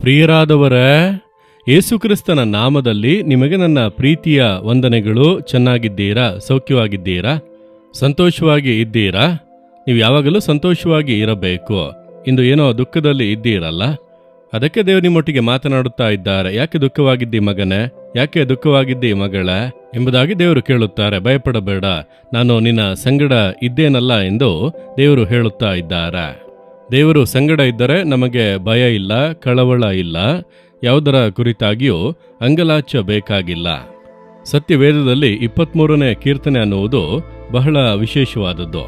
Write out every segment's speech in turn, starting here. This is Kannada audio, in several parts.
ಪ್ರಿಯರಾದವರೇ, ಯೇಸುಕ್ರಿಸ್ತನ ನಾಮದಲ್ಲಿ ನಿಮಗೆ ನನ್ನ ಪ್ರೀತಿಯ ವಂದನೆಗಳು. ಚೆನ್ನಾಗಿದ್ದೀರಾ? ಸೌಖ್ಯವಾಗಿದ್ದೀರಾ? ಸಂತೋಷವಾಗಿ ಇದ್ದೀರಾ? ನೀವು ಯಾವಾಗಲೂ ಸಂತೋಷವಾಗಿ ಇರಬೇಕು. ಇಂದು ಏನೋ ದುಃಖದಲ್ಲಿ ಇದ್ದೀರಲ್ಲ, ಅದಕ್ಕೆ ದೇವರು ನಿಮ್ಮೊಟ್ಟಿಗೆ ಮಾತನಾಡುತ್ತಾ ಇದ್ದಾರೆ. ಯಾಕೆ ದುಃಖವಾಗಿದ್ದಿ ಮಗನೇ? ಯಾಕೆ ದುಃಖವಾಗಿದ್ದಿ ಮಗಳೇ ಎಂಬುದಾಗಿ ದೇವರು ಕೇಳುತ್ತಾರೆ. ಭಯಪಡಬೇಡ, ನಾನು ನಿನ್ನ ಸಂಗಡ ಇದ್ದೇನಲ್ಲ ಎಂದು ದೇವರು ಹೇಳುತ್ತಾ ಇದ್ದಾರೆ. ದೇವರು ಸಂಗಡ ಇದ್ದರೆ ನಮಗೆ ಭಯ ಇಲ್ಲ, ಕಳವಳ ಇಲ್ಲ, ಯಾವುದರ ಕುರಿತಾಗಿಯೂ ಅಂಗಲಾಚಬೇಕಾಗಿಲ್ಲ. ಸತ್ಯವೇದದಲ್ಲಿ 23ನೇ ಕೀರ್ತನೆ ಅನ್ನುವುದು ಬಹಳ ವಿಶೇಷವಾದದ್ದು.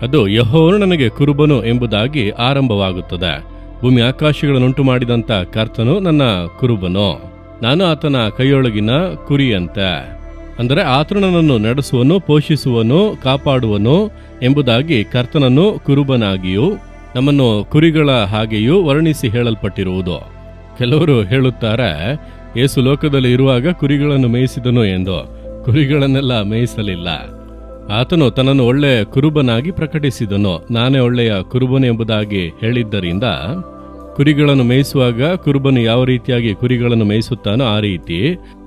ಅದು ಯೆಹೋವನು ನನಗೆ ಕುರುಬನು ಎಂಬುದಾಗಿ ಆರಂಭವಾಗುತ್ತದೆ. ಭೂಮಿ ಆಕಾಶಗಳನ್ನುಂಟು ಮಾಡಿದಂಥ ಕರ್ತನು ನನ್ನ ಕುರುಬನು, ನಾನು ಆತನ ಕೈಯೊಳಗಿನ ಕುರಿಯಂತೆ. ಅಂದರೆ ಆತನು ನನ್ನನ್ನು ನಡೆಸುವನು, ಪೋಷಿಸುವನು, ಕಾಪಾಡುವನು ಎಂಬುದಾಗಿ ಕರ್ತನನ್ನು ಕುರುಬನಾಗಿಯೂ ನಮ್ಮನ್ನು ಕುರಿಗಳ ಹಾಗೆಯೂ ವರ್ಣಿಸಿ ಹೇಳಲ್ಪಟ್ಟಿರುವುದು. ಕೆಲವರು ಹೇಳುತ್ತಾರೆ, ಯೇಸು ಲೋಕದಲ್ಲಿ ಇರುವಾಗ ಕುರಿಗಳನ್ನು ಮೇಯಿಸಿದನು ಎಂದು. ಕುರಿಗಳನ್ನೆಲ್ಲ ಮೇಯಿಸಲಿಲ್ಲ. ಆತನು ತನ್ನನ್ನು ಒಳ್ಳೆಯ ಕುರುಬನಾಗಿ ಪ್ರಕಟಿಸಿದನು. ನಾನೇ ಒಳ್ಳೆಯ ಕುರುಬನು ಎಂಬುದಾಗಿ ಹೇಳಿದ್ದರಿಂದ ಕುರಿಗಳನ್ನು ಮೇಯಿಸುವಾಗ ಕುರುಬನು ಯಾವ ರೀತಿಯಾಗಿ ಕುರಿಗಳನ್ನು ಮೇಯಿಸುತ್ತಾನೋ ಆ ರೀತಿ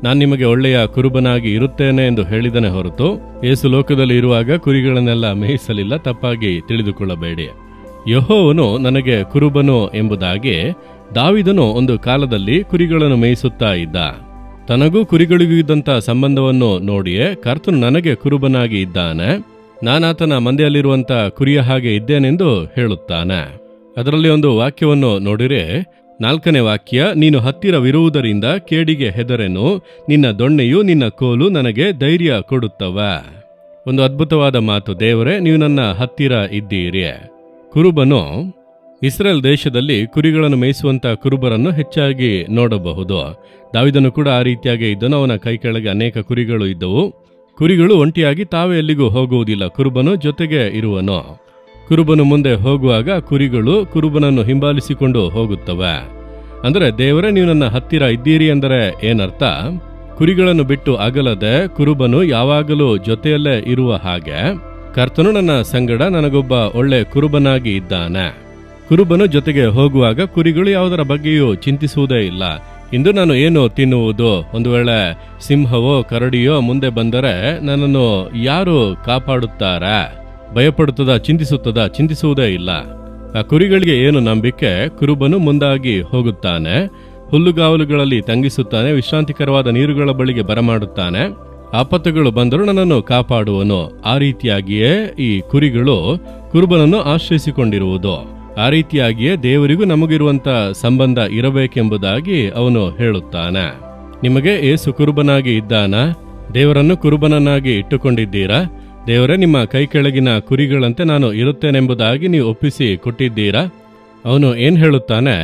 ನಾನು ನಿಮಗೆ ಒಳ್ಳೆಯ ಕುರುಬನಾಗಿ ಇರುತ್ತೇನೆ ಎಂದು ಹೇಳಿದನೇ ಹೊರತು ಯೇಸು ಲೋಕದಲ್ಲಿ ಇರುವಾಗ ಕುರಿಗಳನ್ನೆಲ್ಲ ಮೇಯಿಸಲಿಲ್ಲ. ತಪ್ಪಾಗಿ ತಿಳಿದುಕೊಳ್ಳಬೇಡಿ. ಯೆಹೋವನು ನನಗೆ ಕುರುಬನು ಎಂಬುದಾಗಿ ದಾವೀದನು ಒಂದು ಕಾಲದಲ್ಲಿ ಕುರಿಗಳನ್ನು ಮೇಯಿಸುತ್ತಾ ಇದ್ದ. ತನಗೂ ಕುರಿಗಳಿಗೂ ಇದ್ದಂಥ ಸಂಬಂಧವನ್ನು ನೋಡಿಯೇ ಕರ್ತನು ನನಗೆ ಕುರುಬನಾಗಿ ಇದ್ದಾನೆ, ನಾನಾತನ ಮಂದೆಯಲ್ಲಿರುವಂಥ ಕುರಿಯ ಹಾಗೆ ಇದ್ದೇನೆಂದು ಹೇಳುತ್ತಾನೆ. ಅದರಲ್ಲಿ ಒಂದು ವಾಕ್ಯವನ್ನು ನೋಡಿರೆ, 4ನೇ ವಾಕ್ಯ, ನೀನು ಹತ್ತಿರವಿರುವುದರಿಂದ ಕೇಡಿಗೆ ಹೆದರೆನು, ನಿನ್ನ ದೊಣ್ಣೆಯು ನಿನ್ನ ಕೋಲು ನನಗೆ ಧೈರ್ಯ ಕೊಡುತ್ತವೆ. ಒಂದು ಅದ್ಭುತವಾದ ಮಾತು. ದೇವರೇ, ನೀವು ನನ್ನ ಹತ್ತಿರ ಇದ್ದೀರಿ. ಕುರುಬನು ಇಸ್ರೇಲ್ ದೇಶದಲ್ಲಿ ಕುರಿಗಳನ್ನು ಮೇಯಿಸುವಂಥ ಕುರುಬರನ್ನು ಹೆಚ್ಚಾಗಿ ನೋಡಬಹುದು. ದಾವೀದನು ಕೂಡ ಆ ರೀತಿಯಾಗಿ ಇದ್ದನು. ಅವನ ಕೈ ಕೆಳಗೆ ಅನೇಕ ಕುರಿಗಳು ಇದ್ದವು. ಕುರಿಗಳು ಒಂಟಿಯಾಗಿ ತಾವೇ ಎಲ್ಲಿಗೂ ಹೋಗುವುದಿಲ್ಲ, ಕುರುಬನು ಜೊತೆಗೆ ಇರುವನು. ಕುರುಬನು ಮುಂದೆ ಹೋಗುವಾಗ ಕುರಿಗಳು ಕುರುಬನನ್ನು ಹಿಂಬಾಲಿಸಿಕೊಂಡು ಹೋಗುತ್ತವೆ. ಅಂದರೆ ದೇವರೇ, ನೀವು ನನ್ನ ಹತ್ತಿರ ಇದ್ದೀರಿ ಎಂದರೆ ಏನರ್ಥ? ಕುರಿಗಳನ್ನು ಬಿಟ್ಟು ಅಗಲದೆ ಕುರುಬನು ಯಾವಾಗಲೂ ಜೊತೆಯಲ್ಲೇ ಇರುವ ಹಾಗೆ ಕರ್ತನು ನನ್ನ ಸಂಗಡ ನನಗೊಬ್ಬ ಒಳ್ಳೆ ಕುರುಬನಾಗಿ ಇದ್ದಾನೆ. ಕುರುಬನು ಜೊತೆಗೆ ಹೋಗುವಾಗ ಕುರಿಗಳು ಯಾವುದರ ಬಗ್ಗೆಯೂ ಚಿಂತಿಸುವುದೇ ಇಲ್ಲ. ಇಂದು ನಾನು ಏನು ತಿನ್ನುವುದು, ಒಂದು ವೇಳೆ ಸಿಂಹವೋ ಕರಡಿಯೋ ಮುಂದೆ ಬಂದರೆ ನನ್ನನ್ನು ಯಾರು ಕಾಪಾಡುತ್ತಾರೆ? ಭಯಪಡುತ್ತದ, ಚಿಂತಿಸುವುದೇ ಇಲ್ಲ. ಆ ಕುರಿಗಳಿಗೆ ಏನು ನಂಬಿಕೆ? ಕುರುಬನು ಮುಂದಾಗಿ ಹೋಗುತ್ತಾನೆ, ಹುಲ್ಲುಗಾವಲುಗಳಲ್ಲಿ ತಂಗಿಸುತ್ತಾನೆ, ವಿಶ್ರಾಂತಿಕರವಾದ ನೀರುಗಳ ಬಳಿಗೆ ಬರಮಾಡುತ್ತಾನೆ. ಆಪತ್ತುಗಳು ಬಂದರೂ ನನ್ನನ್ನು ಕಾಪಾಡುವನು. ಆ ರೀತಿಯಾಗಿಯೇ ಈ ಕುರಿಗಳು ಕುರುಬನನ್ನು ಆಶ್ರಯಿಸಿಕೊಂಡಿರುವುದು. ಆ ರೀತಿಯಾಗಿಯೇ ದೇವರಿಗೂ ನಮಗಿರುವಂಥ ಸಂಬಂಧ ಇರಬೇಕೆಂಬುದಾಗಿ ಅವನು ಹೇಳುತ್ತಾನೆ. ನಿಮಗೆ ಯೇಸು ಕುರುಬನಾಗಿ ಇದ್ದಾನ? ದೇವರನ್ನು ಕುರುಬನನ್ನಾಗಿ ಇಟ್ಟುಕೊಂಡಿದ್ದೀರಾ? ದೇವರೇ, ನಿಮ್ಮ ಕೈ ಕೆಳಗಿನ ಕುರಿಗಳಂತೆ ನಾನು ಇರುತ್ತೇನೆಂಬುದಾಗಿ ನೀವು ಒಪ್ಪಿಸಿ ಕೊಟ್ಟಿದ್ದೀರಾ? ಅವನು ಏನು ಹೇಳುತ್ತಾನೆ?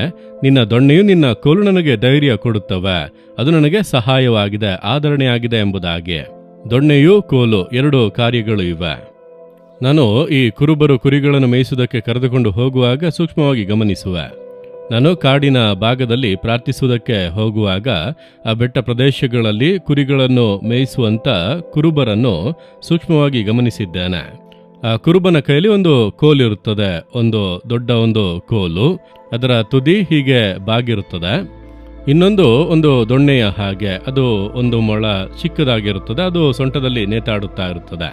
ನಿನ್ನ ದೊಣ್ಣೆಯು ನಿನ್ನ ಕೋಲು ನನಗೆ ಧೈರ್ಯ ಕೊಡುತ್ತವೆ, ಅದು ನನಗೆ ಸಹಾಯವಾಗಿದೆ, ಆದರಣೆಯಾಗಿದೆ ಎಂಬುದಾಗಿ. ದೊಣ್ಣೆಯು ಕೋಲು 2 ಕಾರ್ಯಗಳು ಇವೆ. ನಾನು ಈ ಕುರುಬರು ಕುರಿಗಳನ್ನು ಮೇಯಿಸುವುದಕ್ಕೆ ಕರೆದುಕೊಂಡು ಹೋಗುವಾಗ ಸೂಕ್ಷ್ಮವಾಗಿ ಗಮನಿಸುವೆ. ನಾನು ಕಾಡಿನ ಭಾಗದಲ್ಲಿ ಪ್ರಾರ್ಥಿಸುವುದಕ್ಕೆ ಹೋಗುವಾಗ ಆ ಬೆಟ್ಟ ಪ್ರದೇಶಗಳಲ್ಲಿ ಕುರಿಗಳನ್ನು ಮೇಯಿಸುವಂಥ ಕುರುಬರನ್ನು ಸೂಕ್ಷ್ಮವಾಗಿ ಗಮನಿಸಿದ್ದೇನೆ. ಆ ಕುರುಬನ ಕೈಯಲ್ಲಿ ಒಂದು ಕೋಲಿರುತ್ತದೆ, ಒಂದು ದೊಡ್ಡ ಒಂದು ಕೋಲು. ಅದರ ತುದಿ ಹೀಗೆ ಬಾಗಿರುತ್ತದೆ. ಒಂದು ದೊಣ್ಣೆಯ ಹಾಗೆ, ಅದು 1 ಮೊಳ ಚಿಕ್ಕದಾಗಿರುತ್ತದೆ. ಅದು ಸೊಂಟದಲ್ಲಿ ನೇತಾಡುತ್ತಾ ಇರುತ್ತದೆ.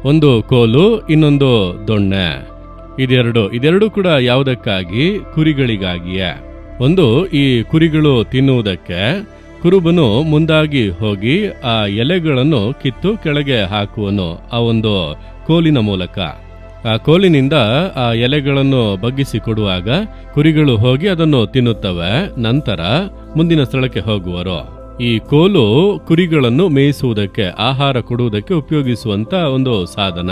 ಒಂದು ಕೋಲು, ಇನ್ನೊಂದು ದೊಣ್ಣೆ. ಇದೆರಡು ಕೂಡ ಯಾವುದಕ್ಕಾಗಿ? ಕುರಿಗಳಿಗಾಗಿಯೇ. ಒಂದು, ಈ ಕುರಿಗಳು ತಿನ್ನುವುದಕ್ಕೆ ಕುರುಬನು ಮುಂದಾಗಿ ಹೋಗಿ ಆ ಎಲೆಗಳನ್ನು ಕಿತ್ತು ಕೆಳಗೆ ಹಾಕುವನು ಆ ಒಂದು ಕೋಲಿನ ಮೂಲಕ. ಆ ಕೋಲಿನಿಂದ ಆ ಎಲೆಗಳನ್ನು ಬಗ್ಗಿಸಿ ಕೊಡುವಾಗ ಕುರಿಗಳು ಹೋಗಿ ಅದನ್ನು ತಿನ್ನುತ್ತವೆ. ನಂತರ ಮುಂದಿನ ಸ್ಥಳಕ್ಕೆ ಹೋಗುವರು. ಈ ಕೋಲು ಕುರಿಗಳನ್ನು ಮೇಯಿಸುವುದಕ್ಕೆ, ಆಹಾರ ಕೊಡುವುದಕ್ಕೆ ಉಪಯೋಗಿಸುವಂತ ಒಂದು ಸಾಧನ.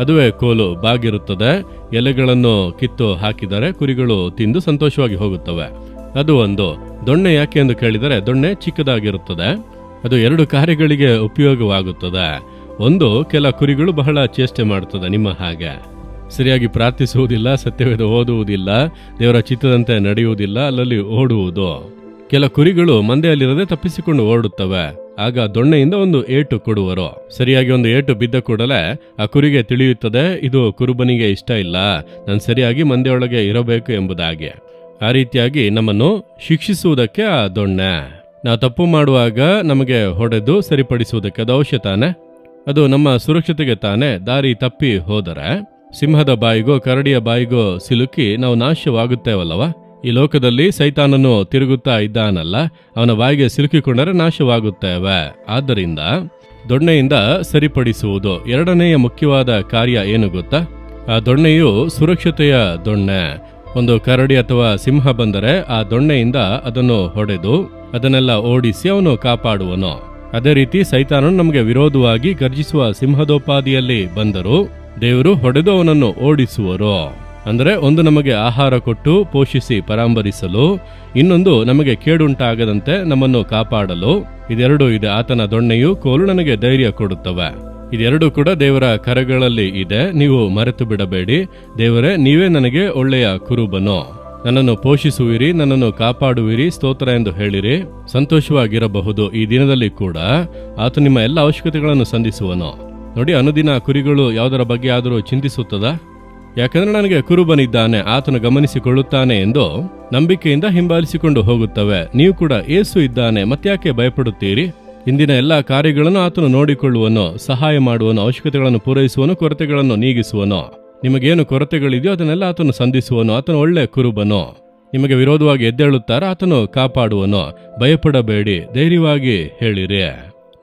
ಅದುವೇ ಕೋಲು. ಬಾಗಿರುತ್ತದೆ. ಎಲೆಗಳನ್ನು ಕಿತ್ತು ಹಾಕಿದರೆ ಕುರಿಗಳು ತಿಂದು ಸಂತೋಷವಾಗಿ ಹೋಗುತ್ತವೆ. ಅದು ಒಂದು. ದೊಣ್ಣೆ ಯಾಕೆ ಎಂದು ಕೇಳಿದರೆ, ದೊಣ್ಣೆ ಚಿಕ್ಕದಾಗಿರುತ್ತದೆ. ಅದು 2 ಕಾರ್ಯಗಳಿಗೆ ಉಪಯೋಗವಾಗುತ್ತದೆ. ಒಂದು, ಕೆಲ ಕುರಿಗಳು ಬಹಳ ಚೇಷ್ಟೆ ಮಾಡುತ್ತದೆ ನಿಮ್ಮ ಹಾಗೆ. ಸರಿಯಾಗಿ ಪ್ರಾರ್ಥಿಸುವುದಿಲ್ಲ, ಸತ್ಯವೇದ ಓದುವುದಿಲ್ಲ, ದೇವರ ಚಿತ್ತದಂತೆ ನಡೆಯುವುದಿಲ್ಲ, ಅಲ್ಲಲ್ಲಿ ಓಡುವುದು. ಕೆಲ ಕುರಿಗಳು ಮಂದೆಯಲ್ಲಿರದೆ ತಪ್ಪಿಸಿಕೊಂಡು ಓಡುತ್ತವೆ. ಆಗ ದೊಣ್ಣೆಯಿಂದ ಒಂದು ಏಟು ಕೊಡುವರು. ಸರಿಯಾಗಿ ಒಂದು ಏಟು ಬಿದ್ದ ಕೂಡಲೇ ಆ ಕುರಿಗೆ ತಿಳಿಯುತ್ತದೆ, ಇದು ಕುರುಬನಿಗೆ ಇಷ್ಟ ಇಲ್ಲ, ನಾನು ಸರಿಯಾಗಿ ಮಂದೆಯೊಳಗೆ ಇರಬೇಕು ಎಂಬುದಾಗಿ. ಆ ರೀತಿಯಾಗಿ ನಮ್ಮನ್ನು ಶಿಕ್ಷಿಸುವುದಕ್ಕೆ ಆ ದೊಣ್ಣೆ. ನಾವು ತಪ್ಪು ಮಾಡುವಾಗ ನಮಗೆ ಹೊಡೆದು ಸರಿಪಡಿಸುವುದಕ್ಕೆ ಅದು ಔಷಧ ತಾನೆ. ಅದು ನಮ್ಮ ಸುರಕ್ಷತೆಗೆ ತಾನೆ. ದಾರಿ ತಪ್ಪಿ ಹೋದರೆ ಸಿಂಹದ ಬಾಯಿಗೋ ಕರಡಿಯ ಬಾಯಿಗೋ ಸಿಲುಕಿ ನಾವು ನಾಶವಾಗುತ್ತೇವಲ್ಲವ. ಈ ಲೋಕದಲ್ಲಿ ಸೈತಾನನು ತಿರುಗುತ್ತಾ ಇದ್ದಾನಲ್ಲ, ಅವನ ಬಾಯಿಗೆ ಸಿಲುಕಿಕೊಂಡರೆ ನಾಶವಾಗುತ್ತೇವೆ. ಆದ್ದರಿಂದ ದೊಣ್ಣೆಯಿಂದ ಸರಿಪಡಿಸುವುದು ಎರಡನೆಯ ಮುಖ್ಯವಾದ ಕಾರ್ಯ ಏನು ಗೊತ್ತಾ? ಆ ದೊಣ್ಣೆಯು ಸುರಕ್ಷತೆಯ ದೊಣ್ಣೆ. ಒಂದು ಕರಡಿ ಅಥವಾ ಸಿಂಹ ಬಂದರೆ ಆ ದೊಣ್ಣೆಯಿಂದ ಅದನ್ನು ಹೊಡೆದು ಅದನ್ನೆಲ್ಲ ಓಡಿಸಿ ಅವನು ಕಾಪಾಡುವನು. ಅದೇ ರೀತಿ ಸೈತಾನನು ನಮಗೆ ವಿರೋಧವಾಗಿ ಗರ್ಜಿಸುವ ಸಿಂಹದೋಪಾದಿಯಲ್ಲಿ ಬಂದರೂ ದೇವರು ಹೊಡೆದು ಅವನನ್ನು ಓಡಿಸುವರು. ಅಂದರೆ ಒಂದು ನಮಗೆ ಆಹಾರ ಕೊಟ್ಟು ಪೋಷಿಸಿ ಪರಾಂಬರಿಸಲು, ಇನ್ನೊಂದು ನಮಗೆ ಕೇಡುಂಟಾಗದಂತೆ ನಮ್ಮನ್ನು ಕಾಪಾಡಲು. ಇದೆರಡೂ ಇದೆ. ಆತನ ದೊಣ್ಣೆಯು ಕೋಲು ನನಗೆ ಧೈರ್ಯ ಕೊಡುತ್ತವೆ. ಇದೆರಡೂ ಕೂಡ ದೇವರ ಕರಗಳಲ್ಲಿ ಇದೆ. ನೀವು ಮರೆತು ಬಿಡಬೇಡಿ. ದೇವರೇ, ನೀವೇ ನನಗೆ ಒಳ್ಳೆಯ ಕುರುಬನು, ನನ್ನನ್ನು ಪೋಷಿಸುವಿರಿ, ನನ್ನನ್ನು ಕಾಪಾಡುವಿರಿ, ಸ್ತೋತ್ರ ಎಂದು ಹೇಳಿರಿ. ಸಂತೋಷವಾಗಿರಬಹುದು. ಈ ದಿನದಲ್ಲಿ ಕೂಡ ಆತ ನಿಮ್ಮ ಎಲ್ಲ ಅವಶ್ಯಕತೆಗಳನ್ನು ಸಂಧಿಸುವನು. ನೋಡಿ, ಅನುದಿನ ಕುರಿಗಳು ಯಾವುದರ ಬಗ್ಗೆ ಆದರೂ ಚಿಂತಿಸುತ್ತದಾ? ಯಾಕಂದ್ರೆ ನನಗೆ ಕುರುಬನಿದ್ದಾನೆ, ಆತನು ಗಮನಿಸಿಕೊಳ್ಳುತ್ತಾನೆ ಎಂದು ನಂಬಿಕೆಯಿಂದ ಹಿಂಬಾಲಿಸಿಕೊಂಡು ಹೋಗುತ್ತವೆ. ನೀವು ಕೂಡ ಏಸು ಇದ್ದಾನೆ, ಮತ್ತ್ಯಾಕೆ ಭಯಪಡುತ್ತೀರಿ? ಇಂದಿನ ಎಲ್ಲ ಕಾರ್ಯಗಳನ್ನು ಆತನು ನೋಡಿಕೊಳ್ಳುವನು, ಸಹಾಯ ಮಾಡುವನು, ಅವಶ್ಯಕತೆಗಳನ್ನು ಪೂರೈಸುವನು, ಕೊರತೆಗಳನ್ನು ನೀಗಿಸುವನು. ನಿಮಗೇನು ಕೊರತೆಗಳಿದೆಯೋ ಅದನ್ನೆಲ್ಲ ಆತನು ಸಂಧಿಸುವನು. ಆತನು ಒಳ್ಳೆ ಕುರುಬನು. ನಿಮಗೆ ವಿರೋಧವಾಗಿ ಎದ್ದೇಳುತ್ತಾರ, ಆತನು ಕಾಪಾಡುವನು. ಭಯಪಡಬೇಡಿ, ಧೈರ್ಯವಾಗಿ ಹೇಳಿರಿ.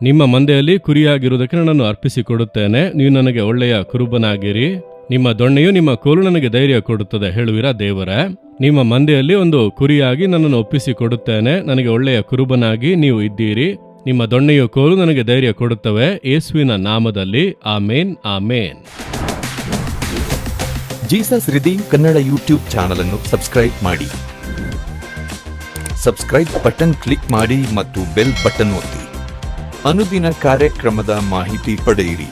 ನಿಮ್ಮ ಮಂದೆಯಲ್ಲಿ ಕುರಿಯಾಗಿರುವುದಕ್ಕೆ ನನ್ನನ್ನು ಅರ್ಪಿಸಿಕೊಡುತ್ತೇನೆ. ನೀವು ನನಗೆ ಒಳ್ಳೆಯ ಕುರುಬನಾಗಿರಿ. ನಿಮ್ಮ ದೊಣ್ಣೆಯು ನಿಮ್ಮ ಕೋಲು ನನಗೆ ಧೈರ್ಯ ಕೊಡುತ್ತದೆ ಹೇಳುವಿರಾ ದೇವರೇ? ನಿಮ್ಮ ಮಂದೆಯಲ್ಲಿ ಒಂದು ಕುರಿಯಾಗಿ ನನ್ನನ್ನು ಒಪ್ಪಿಸಿಕೊಡುತ್ತೇನೆ. ನನಗೆ ಒಳ್ಳೆಯ ಕುರುಬನಾಗಿ ನೀವು ಇದ್ದೀರಿ. ನಿಮ್ಮ ದೊಣ್ಣೆಯು ಕೋಲು ನನಗೆ ಧೈರ್ಯ ಕೊಡುತ್ತವೆ. ಯೇಸುವಿನ ನಾಮದಲ್ಲಿ ಆಮೇನ್, ಆಮೇನ್. ಜೀಸಸ್ ರಿದೀಮ್ ಕನ್ನಡ ಯೂಟ್ಯೂಬ್ ಚಾನಲ್ ಅನ್ನು ಸಬ್ಸ್ಕ್ರೈಬ್ ಮಾಡಿ. ಸಬ್ಸ್ಕ್ರೈಬ್ ಬಟನ್ ಕ್ಲಿಕ್ ಮಾಡಿ ಮತ್ತು ಬೆಲ್ ಬಟನ್ ಒತ್ತಿ. ಅನುದಿನ ಕಾರ್ಯಕ್ರಮದ ಮಾಹಿತಿ ಪಡೆಯಿರಿ.